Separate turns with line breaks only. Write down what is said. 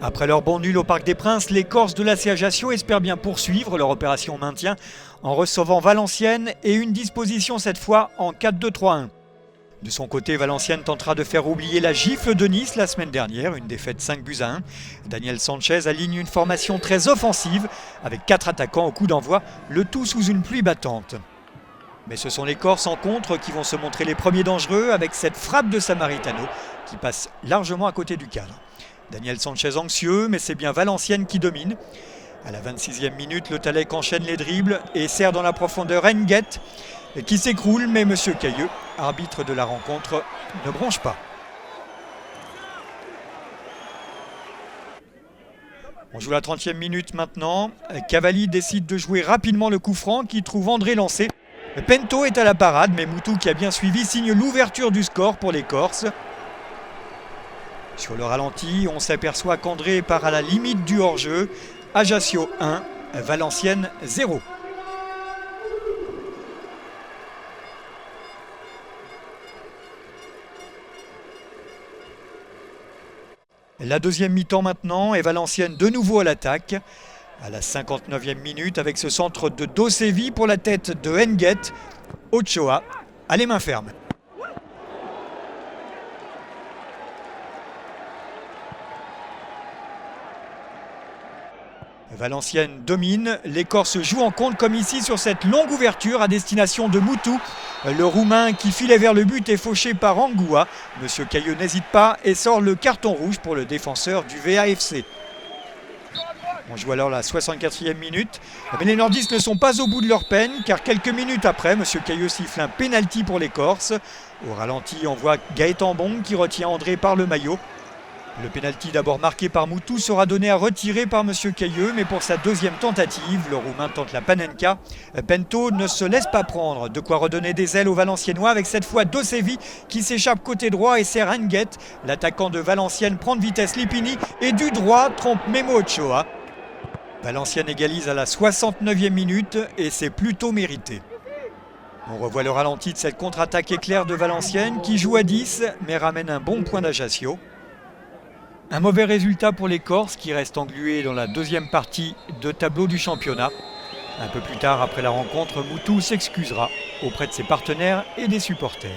Après leur bon nul au Parc des Princes, les Corses de l'AC Ajaccio espèrent bien poursuivre leur opération maintien en recevant Valenciennes et une disposition cette fois en 4-2-3-1. De son côté, Valenciennes tentera de faire oublier la gifle de Nice la semaine dernière, une défaite 5-1. Daniel Sanchez aligne une formation très offensive avec 4 attaquants au coup d'envoi, le tout sous une pluie battante. Mais ce sont les Corses en contre qui vont se montrer les premiers dangereux avec cette frappe de Samaritano qui passe largement à côté du cadre. Daniel Sanchez anxieux, mais c'est bien Valenciennes qui domine. À la 26e minute, le Talec enchaîne les dribbles et sert dans la profondeur Nguet qui s'écroule, mais M. Cailleux, arbitre de la rencontre, ne bronche pas. On joue la 30e minute maintenant. Cavalli décide de jouer rapidement le coup franc qui trouve André lancé. Pento est à la parade, mais Moutou, qui a bien suivi, signe l'ouverture du score pour les Corses. Sur le ralenti, on s'aperçoit qu'André part à la limite du hors-jeu. Ajaccio 1, Valenciennes 0. La deuxième mi-temps maintenant et Valenciennes de nouveau à l'attaque. À la 59e minute avec ce centre de Dosevi pour la tête de Nguet. Ochoa a les mains fermes. Valenciennes domine, les Corses jouent en contre comme ici sur cette longue ouverture à destination de Moutou. Le Roumain qui filait vers le but est fauché par Angoua. Monsieur Cailleux n'hésite pas et sort le carton rouge pour le défenseur du VAFC. On joue alors la 64e minute. Mais les nordistes ne sont pas au bout de leur peine car quelques minutes après, Monsieur Cailleux siffle un pénalty pour les Corses. Au ralenti, on voit Gaëtan Bong qui retient André par le maillot. Le pénalty d'abord marqué par Moutou sera donné à retirer par M. Cailleux, mais pour sa deuxième tentative, le Roumain tente la panenka. Pento ne se laisse pas prendre, de quoi redonner des ailes aux Valenciennois avec cette fois Dosevi qui s'échappe côté droit et sert Nguet. L'attaquant de Valenciennes prend de vitesse Lipini et du droit trompe Memo Ochoa. Valenciennes égalise à la 69e minute et c'est plutôt mérité. On revoit le ralenti de cette contre-attaque éclair de Valenciennes qui joue à 10 mais ramène un bon point d'Ajaccio. Un mauvais résultat pour les Corses qui restent englués dans la deuxième partie de tableau du championnat. Un peu plus tard, après la rencontre, Moutou s'excusera auprès de ses partenaires et des supporters.